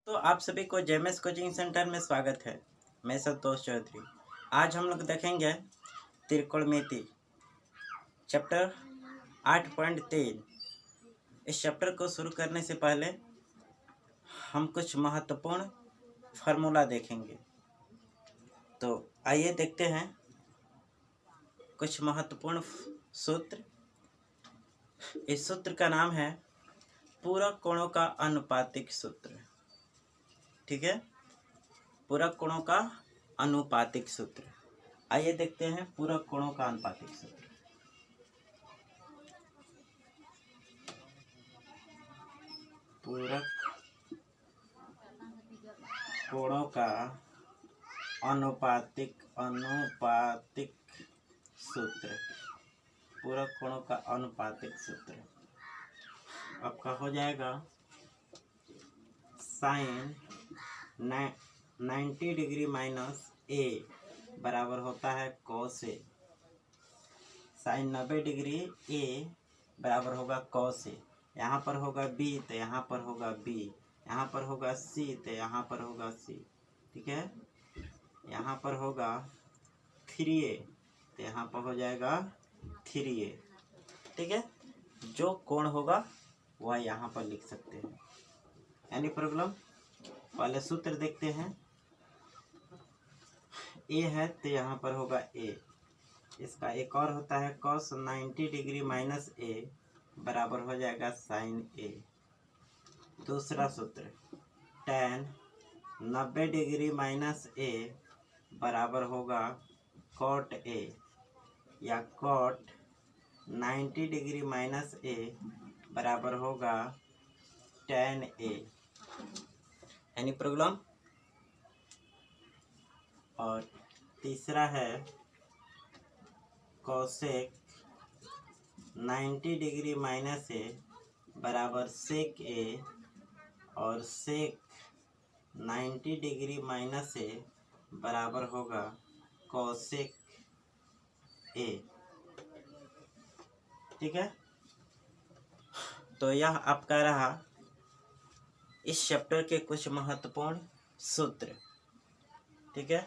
तो आप सभी को जेएमएस कोचिंग सेंटर में स्वागत है। मैं संतोष चौधरी। आज हम लोग देखेंगे त्रिकोणमिति चैप्टर 8.3। इस चैप्टर को शुरू करने से पहले हम कुछ महत्वपूर्ण फार्मूला देखेंगे। तो आइए देखते हैं कुछ महत्वपूर्ण सूत्र। इस सूत्र का नाम है पूरक कोणों का अनुपातिक सूत्र। ठीक है, पूरक कोणों का अनुपातिक सूत्र। आइए देखते हैं पूरक कोणों का अनुपातिक सूत्र। पूरक कोणों का अनुपातिक सूत्र। पूरक कोणों का अनुपातिक सूत्र आपका हो जाएगा साइन 90 डिग्री माइनस ए बराबर होता है कॉस ए। साइन 90 डिग्री ए बराबर होगा कॉस ए। यहाँ पर होगा बी तो यहाँ पर होगा बी, यहाँ पर होगा सी तो यहाँ पर होगा सी। ठीक है, यहाँ पर होगा 3a तो यहाँ पर हो जाएगा 3a। ठीक है, जो कोण होगा वह यहाँ पर लिख सकते हैं। Any problem? पहले सूत्र देखते हैं। ए है तो यहाँ पर होगा ए। इसका एक और होता है cos 90 डिग्री माइनस ए बराबर हो जाएगा साइन ए। दूसरा सूत्र tan 90 डिग्री माइनस ए बराबर होगा cot ए, या cot 90 डिग्री माइनस ए बराबर होगा tan ए। Any problem? और तीसरा है कोसेक 90 डिग्री माइनस ए बराबर सेक ए, और सेक 90 डिग्री माइनस ए बराबर होगा कोसेक ए। ठीक है, तो यह आपका रहा इस चैप्टर के कुछ महत्वपूर्ण सूत्र। ठीक है,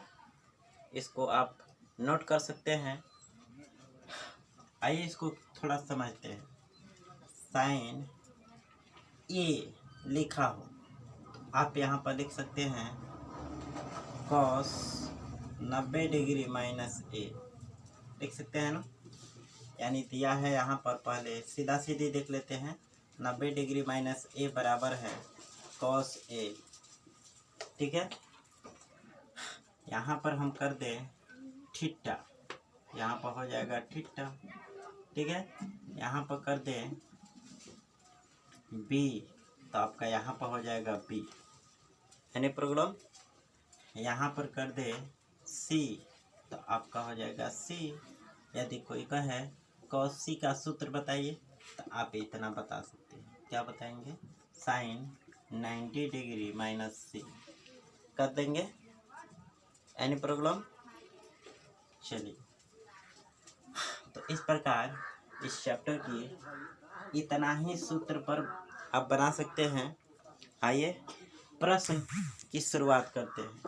इसको आप नोट कर सकते हैं। आइए इसको थोड़ा समझते हैं। साइन ए लिखा हो, आप यहाँ पर लिख सकते हैं कॉस 90 डिग्री माइनस ए, लिख सकते हैं ना। यानी दिया है यहाँ पर, पहले सीधा सीधी देख लेते हैं। 90 डिग्री माइनस ए बराबर है कॉस ए। ठीक है, यहाँ पर हम कर दें थीटा, यहाँ पर हो जाएगा थीटा। ठीक है, यहाँ पर कर दें बी तो आपका यहाँ पर हो जाएगा बी। यानी प्रॉब्लम? यहाँ पर कर दे सी तो आपका हो जाएगा सी। यदि कोई कहे cos सी का सूत्र बताइए तो आप इतना बता सकते हैं। क्या बताएंगे? साइन 90 डिग्री माइनस सी कर देंगे। Any problem? चलिए, तो इस प्रकार इस चैप्टर की इतना ही सूत्र पर आप बना सकते हैं। आइए प्रश्न की शुरुआत करते हैं।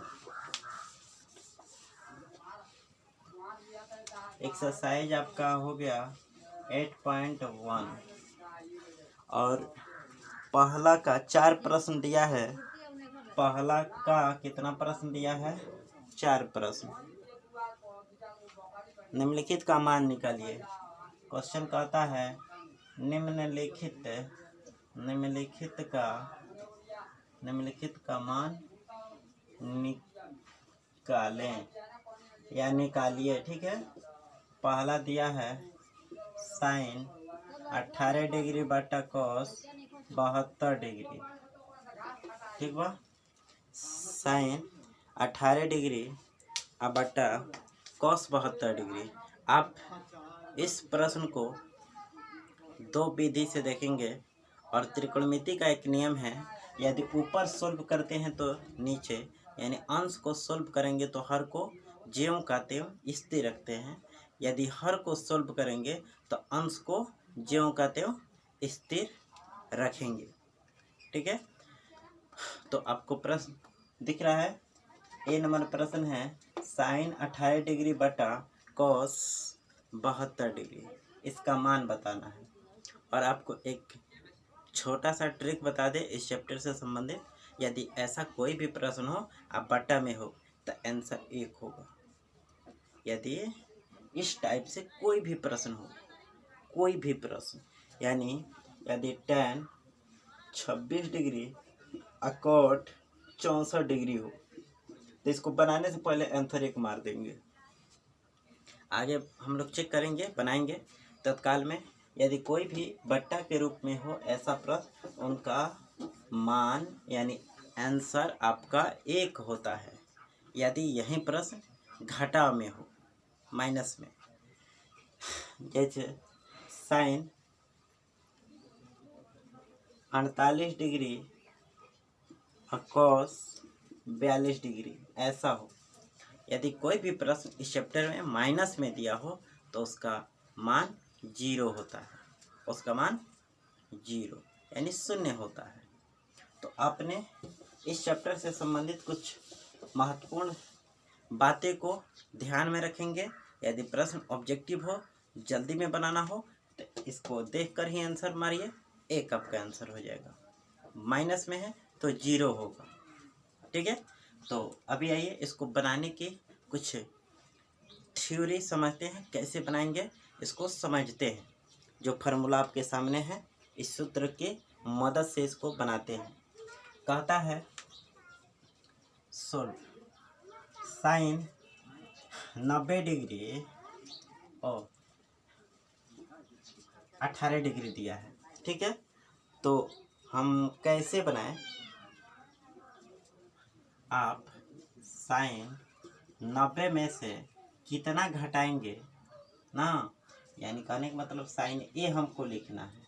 एक्सरसाइज आपका हो गया 8.1 और पहला का 4 प्रश्न दिया है। पहला का कितना प्रश्न दिया है? 4 प्रश्न। निम्नलिखित का मान निकालिए। क्वेश्चन कहता है निम्नलिखित का मान निकालें या निकालिए। ठीक है, पहला दिया है साइन 18 डिग्री बटा कॉस 72 डिग्री। ठीक बा, साइन 18 डिग्री बटा कॉस 72 डिग्री। आप इस प्रश्न को 2 विधि से देखेंगे, और त्रिकोणमिति का एक नियम है, यदि ऊपर सोल्व करते हैं तो नीचे, यानी अंश को सोल्व करेंगे तो हर को ज्यों का त्यों स्थिर रखते हैं। यदि हर को सोल्व करेंगे तो अंश को ज्यों का त्यों स्थिर रखेंगे। ठीक है, तो आपको प्रश्न दिख रहा है, ए नंबर प्रश्न है साइन 18 डिग्री बटा कॉस 72 डिग्री, इसका मान बताना है। और आपको एक छोटा सा ट्रिक बता दे इस चैप्टर से संबंधित, यदि ऐसा कोई भी प्रश्न हो आप बटा में हो तो आंसर 1 होगा। यदि इस टाइप से कोई भी प्रश्न हो, कोई भी प्रश्न, यानी यदि tan 26 डिग्री अकॉट 64 डिग्री हो तो इसको बनाने से पहले आंसर 1 मार देंगे। आगे हम लोग चेक करेंगे, बनाएंगे तत्काल में। यदि कोई भी बट्टा के रूप में हो ऐसा प्रश्न, उनका मान यानी आंसर आपका 1 होता है। यदि यही प्रश्न घटा में हो, माइनस में, जैसे साइन 48 डिग्री और कॉस 42 डिग्री ऐसा हो, यदि कोई भी प्रश्न इस चैप्टर में माइनस में दिया हो तो उसका मान 0 होता है, उसका मान 0 यानी 0 होता है। तो आपने इस चैप्टर से संबंधित कुछ महत्वपूर्ण बातें को ध्यान में रखेंगे। यदि प्रश्न ऑब्जेक्टिव हो, जल्दी में बनाना हो तो इसको देखकर ही आंसर मारिए, 1 आपका आंसर हो जाएगा। माइनस में है तो 0 होगा, ठीक है। तो अभी आइए इसको बनाने की कुछ थ्योरी समझते हैं, कैसे बनाएंगे इसको समझते हैं। जो फार्मूला आपके सामने है, इस सूत्र की मदद से इसको बनाते हैं। कहता है सोल्व साइन 90 डिग्री और 18 डिग्री दिया है, ठीक है। तो हम कैसे बनाएं, आप साइन 90 में से कितना घटाएंगे ना, यानी कहने का मतलब साइन ए हमको लिखना है,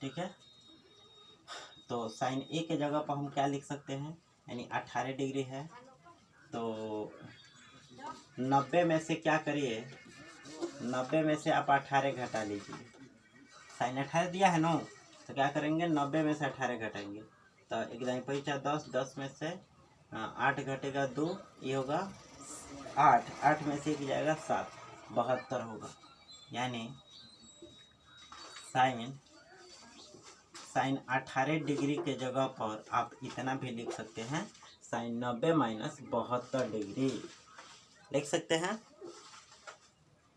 ठीक है। तो साइन ए के जगह पर हम क्या लिख सकते हैं, यानी 18 डिग्री है तो 90 में से क्या करिए, 90 में से आप 18 घटा लीजिए। साइन 18 दिया है ना, तो क्या करेंगे 90 में से 18 घटाएंगे तो एकदम पैसा 10, 10 में से 8 घटेगा 2, ये होगा 8, 8 में से 1 जाएगा 7, 72 होगा। यानी साइन 18 डिग्री के जगह पर आप इतना भी लिख सकते हैं, साइन 90 माइनस 72 डिग्री लिख सकते हैं।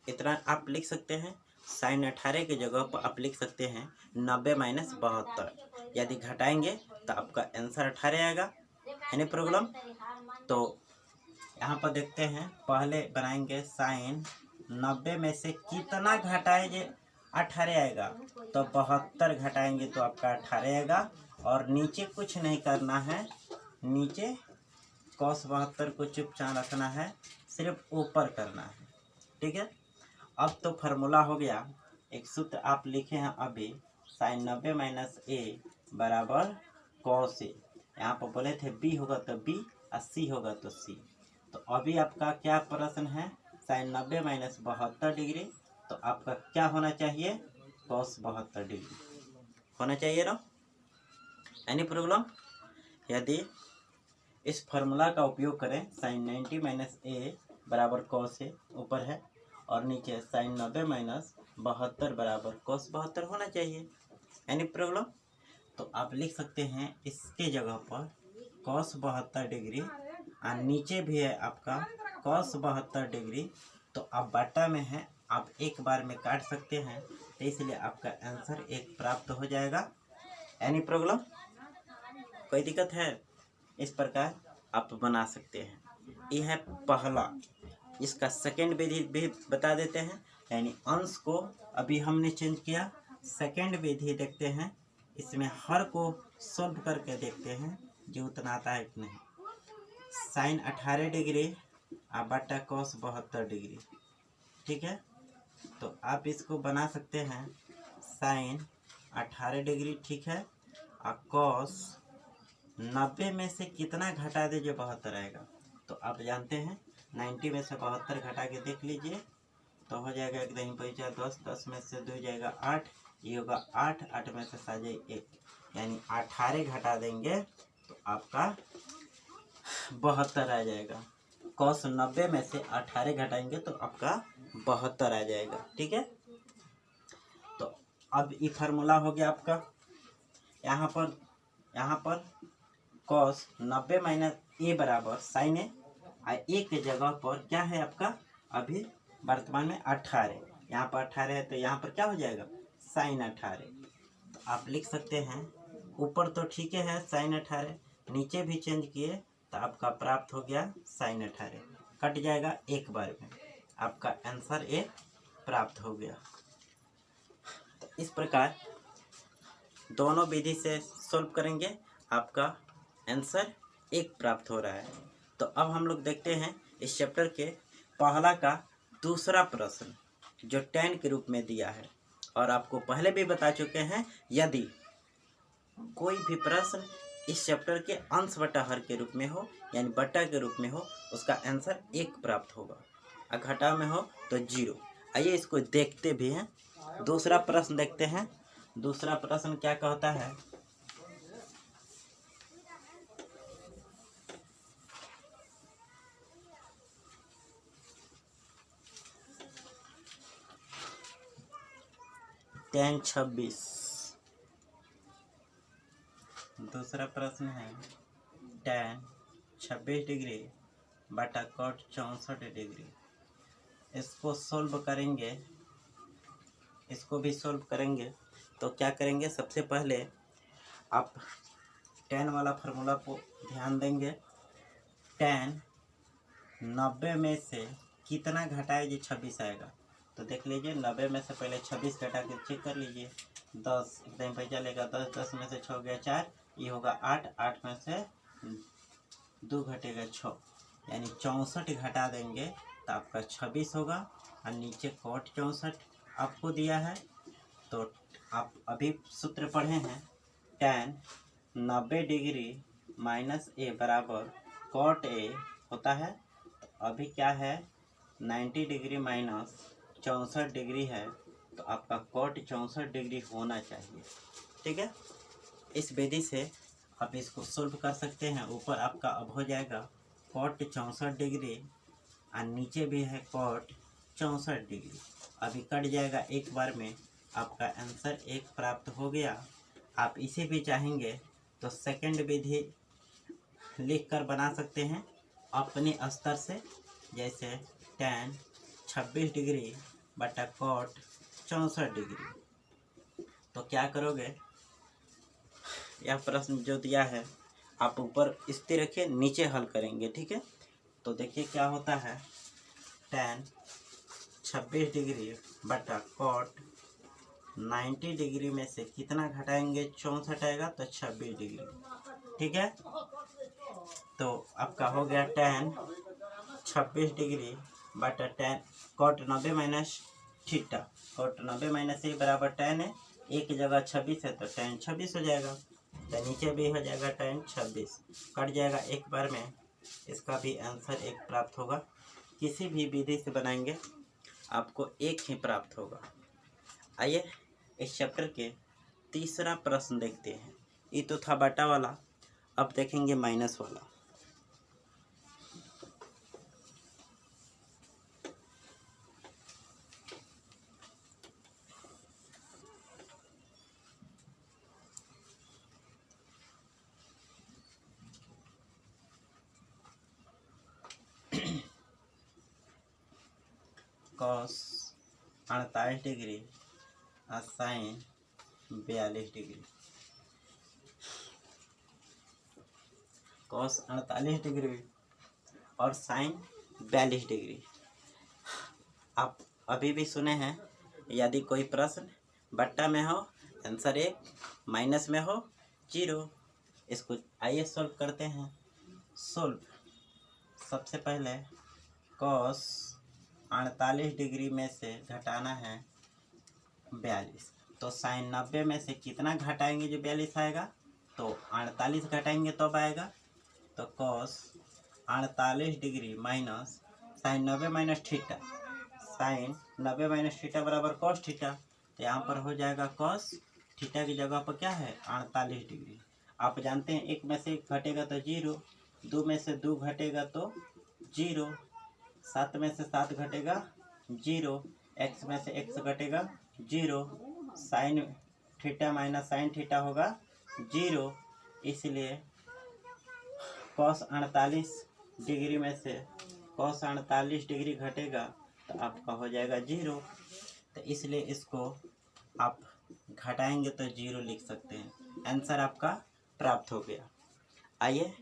इतना आप लिख सकते हैं। साइन 18 के जगह पर आप लिख सकते हैं 90 माइनस 72। यदि घटाएंगे तो आपका आंसर 18 आएगा, यानी प्रॉब्लम। तो यहाँ पर देखते हैं, पहले बनाएंगे साइन 90 में से कितना घटाए जे 18 आएगा, तो 72 घटाएंगे तो आपका 18 आएगा। और नीचे कुछ नहीं करना है, नीचे cos 72 को चुपचाप रखना है, सिर्फ ऊपर करना है, ठीक है। अब तो फार्मूला हो गया, एक सूत्र आप लिखे हैं अभी, साइन 90 माइनस ए बराबर cos ए। यहाँ पर बोले थे बी होगा तो बी और सी होगा तो सी। तो अभी आपका क्या प्रश्न है, साइन 90 माइनस 72 डिग्री, तो आपका क्या होना चाहिए, cos 72 डिग्री होना चाहिए ना, एनी प्रॉब्लम। यदि इस फार्मूला का उपयोग करें, साइन 90 माइनस ए बराबर cos ए ऊपर है और नीचे साइन 90 माइनस 72 बराबर cos 72 होना चाहिए, एनी प्रॉब्लम। तो आप लिख सकते हैं इसके जगह पर cos 72 डिग्री और नीचे भी है आपका cos 72 डिग्री। तो आप बाटा में है, आप एक बार में काट सकते हैं, तो इसलिए आपका आंसर 1 प्राप्त हो जाएगा, एनी प्रॉब्लम। कोई दिक्कत है, इस प्रकार आप बना सकते हैं। यह है पहला। इसका सेकेंड विधि भी बता देते हैं, यानी अंश को अभी हमने चेंज किया, सेकेंड विधि देखते हैं। इसमें हर को सॉल्व करके देखते हैं जो उतना आता है कि नहीं। साइन 18 डिग्री बटा cos 72 डिग्री, ठीक है। तो आप इसको बना सकते हैं साइन 18 डिग्री, ठीक है, और cos 90 में से कितना घटा दे जो 72 आएगा। तो आप जानते हैं 90 में से 72 घटा के देख लीजिए, तो हो जाएगा एकदम पैसा 10, 10 में से 2 जाएगा 8, ये होगा 8, 8 में से 7 1, यानी 18 घटा देंगे तो आपका 72 आ जाएगा। cos 90 में से 18 घटाएंगे तो आपका 72 आ जाएगा। ठीक है, तो अब ये फार्मूला हो गया आपका। यहाँ पर cos 90 माइनस ए बराबर साइन ए, ए के जगह पर क्या है आपका अभी वर्तमान में 18, यहाँ पर 18 है तो यहाँ पर क्या हो जाएगा साइन 18। तो आप लिख सकते हैं, ऊपर तो ठीक है साइन 18, नीचे भी चेंज किए तो आपका प्राप्त हो गया साइन 18, कट जाएगा एक बार में, आपका आंसर ए प्राप्त हो गया। तो इस प्रकार दोनों विधि से सॉल्व करेंगे, आपका आंसर एक प्राप्त हो रहा है। तो अब हम लोग देखते हैं इस चैप्टर के पहला का दूसरा प्रश्न जो tan के रूप में दिया है। और आपको पहले भी बता चुके हैं, यदि कोई भी प्रश्न इस चैप्टर के अंश बटा हर के रूप में हो यानी बटा के रूप में हो, उसका आंसर एक प्राप्त होगा, और घटा में हो तो 0। आइए इसको देखते भी हैं। दूसरा प्रश्न देखते हैं। दूसरा प्रश्न क्या कहता है, tan 26। दूसरा प्रश्न है tan 26 डिग्री बटा cot 64 डिग्री। इसको सॉल्व करेंगे, इसको भी सॉल्व करेंगे। तो क्या करेंगे, सबसे पहले आप tan वाला फार्मूला को ध्यान देंगे। tan 90 में से कितना घटाए जी 26 आएगा। तो देख लीजिए 90 में से पहले 26 घटा के चेक कर लीजिए। 10 एकदम पे चलेगा, 10 में से 6 गया 4, ये होगा 8, 8 में से 2 घटेगा 6, यानी 64 घटा देंगे तो आपका 26 होगा। और नीचे cot 64 आपको दिया है, तो आप अभी सूत्र पढ़े हैं, tan 90 डिग्री माइनस ए बराबर cot ए होता है। तो अभी क्या है 90 डिग्री माइनस 64 डिग्री है, तो आपका cot 64 डिग्री होना चाहिए। ठीक है, इस विधि से आप इसको सोल्व कर सकते हैं। ऊपर आपका अब हो जाएगा cot 64 डिग्री और नीचे भी है cot 64 डिग्री, अभी कट जाएगा एक बार में, आपका आंसर एक प्राप्त हो गया। आप इसे भी चाहेंगे तो सेकंड विधि लिख कर बना सकते हैं अपने स्तर से, जैसे tan 26 डिग्री बटा cot 64 डिग्री। तो क्या करोगे, यह प्रश्न जो दिया है आप ऊपर स्थिर रखिए, नीचे हल करेंगे। ठीक है, तो देखिए क्या होता है, tan 26 डिग्री बटा cot 90 डिग्री में से कितना घटाएंगे 64 आएगा तो 26 डिग्री। ठीक है, तो आपका हो गया tan 26 डिग्री बटा tan cot 90 minus theta, cot 90 minus a बराबर tan है, एक जगह 26 है तो tan 26 हो जाएगा, तो नीचे भी हो जाएगा tan 26, कट जाएगा एक बार में, इसका भी आंसर एक प्राप्त होगा। किसी भी विधि से बनाएंगे आपको एक ही प्राप्त होगा। आइए इस चैप्टर के तीसरा प्रश्न देखते हैं। ये तो था बटा वाला, अब देखेंगे माइनस वाला। cos 48 डिग्री और साइन 42 डिग्री। cos 48 डिग्री और साइन 42 डिग्री। आप अभी भी सुने हैं, यदि कोई प्रश्न बट्टा में हो आंसर 1, माइनस में हो 0। इसको आइए सॉल्व करते हैं। सॉल्व, सबसे पहले cos 48 डिग्री में से घटाना है 42, तो साइन 90 में से कितना घटाएंगे जो 42 आएगा, तो 48 घटाएंगे तब आएगा। तो cos 48 degree minus sine 90 minus theta, sine 90 minus theta बराबर cos थीटा, तो यहाँ पर हो जाएगा cos थीटा की जगह पर क्या है 48 डिग्री। आप जानते हैं 1 में से 1 घटेगा तो 0, 2 में से 2 घटेगा तो 0, 7 में से 7 घटेगा 0, x में से x घटेगा 0, sine theta minus sine theta होगा 0। इसलिए cos 48 डिग्री में से cos 48 डिग्री घटेगा तो आपका हो जाएगा 0। तो इसलिए इसको आप घटाएंगे तो 0 लिख सकते हैं। आंसर आपका प्राप्त हो गया। आइए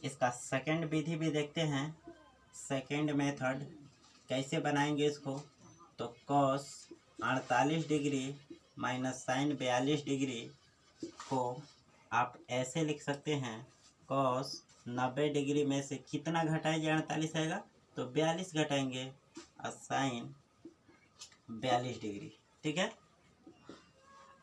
इसका सेकंड विधि भी देखते हैं। सेकंड मेथड कैसे बनाएंगे इसको, तो cos 48 degree minus sine 42 degree को आप ऐसे लिख सकते हैं, cos 90 डिग्री में से कितना घटाएंगे 48 आएगा तो 42 घटाएंगे और साइन 42 डिग्री। ठीक है,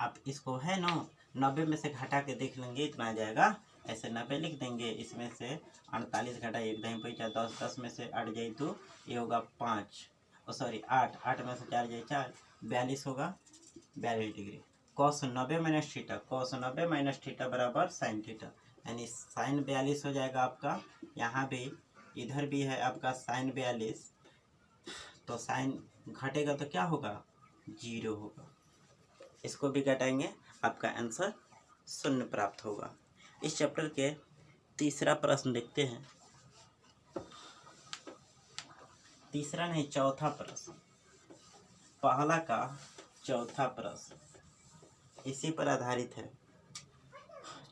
आप इसको है ना 90 में से घटा के देख लेंगे, इतना आ जाएगा। ऐसे 90 लिख देंगे, इसमें से 48 घटा 1 दही पैंचा 10, 10 में से 8 जाए तो ये होगा 5, सॉरी 8, 8 में से 4 जाए 4, 42 होगा 42 degree. cos 90 minus theta, cos 90 minus theta बराबर साइन थीटा, यानी साइन 42 हो जाएगा आपका। यहाँ भी इधर भी है आपका साइन 42, तो साइन घटेगा तो क्या होगा 0 होगा। इसको भी घटाएंगे, आपका आंसर 0 प्राप्त होगा। इस चैप्टर के तीसरा प्रश्न देखते हैं। तीसरा नहीं, चौथा प्रश्न, पहला का चौथा प्रश्न इसी पर आधारित है।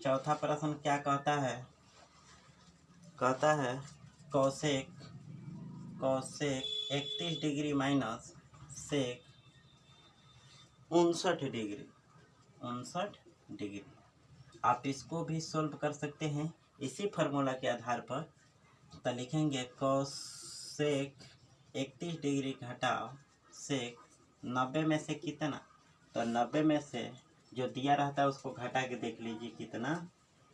चौथा प्रश्न क्या कहता है, कहता है कौसेक 31 डिग्री माइनस सेक 59 डिग्री। आप इसको भी सॉल्व कर सकते हैं इसी फार्मूला के आधार पर। तो लिखेंगे कौसेक 31 डिग्री घटाओ सेक 90 में से कितना, तो 90 में से जो दिया रहता है उसको घटा के देख लीजिए कितना,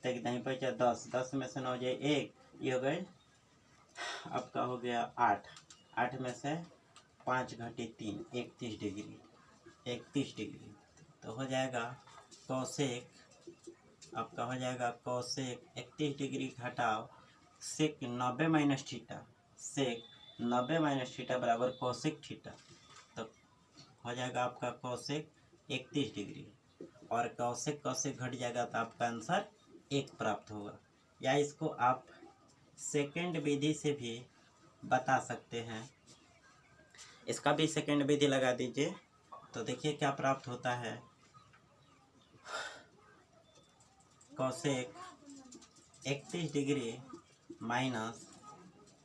तो एक दही बचा 10, 10 में से 9 जाए 1, ये हो गए आपका हो गया 8, 8 में से 5 घटे 3, 31 डिग्री। तो हो जाएगा कौसेक, आपका हो जाएगा कौसेक 31 डिग्री घटाओ सेक 90 माइनस थीटा, सेक 90 माइनस थीटा बराबर कौसेक थीटा। तो हो जाएगा आपका कौसेक 31 डिग्री, और कौसेक घट जाएगा तो आपका आंसर 1 प्राप्त होगा। या इसको आप सेकंड विधि से भी बता सकते हैं। इसका भी सेकंड विधि लगा दीजिए तो देखिए क्या प्राप्त होता है। कौसेक 31 डिग्री माइनस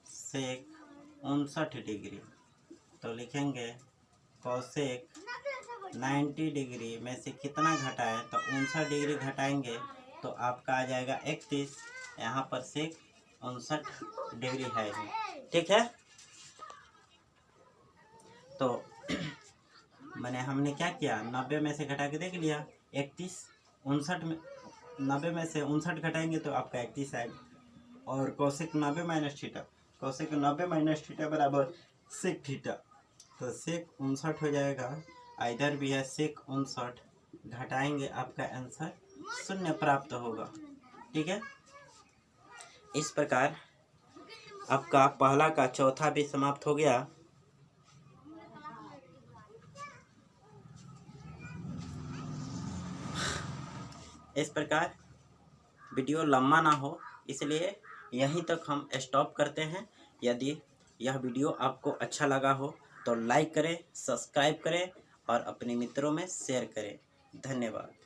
सेक 59 डिग्री, तो लिखेंगे कौसेक 90 डिग्री में से कितना घटाए, तो 59 डिग्री घटाएंगे तो आपका आ जाएगा 31, यहाँ पर सेक 59 डिग्री है ही। ठीक है, तो मैंने हमने क्या किया, 90 में से घटा के देख लिया 31, 59 में 90 में से 59 घटाएंगे तो आपका 31 आएगा। और कौसेक 90 माइनस थीटा, कौसेक 90 माइनस थीटा बराबर सेक थीटा, तो सेक 59 हो जाएगा। इधर भी है सेक 59, घटाएंगे आपका आंसर 0 प्राप्त होगा। ठीक है, इस प्रकार आपका पहला का चौथा भी समाप्त हो गया। इस प्रकार वीडियो लंबा ना हो इसलिए यहीं तक हम स्टॉप करते हैं। यदि यह वीडियो आपको अच्छा लगा हो तो लाइक करें, सब्सक्राइब करें और अपने मित्रों में शेयर करें। धन्यवाद।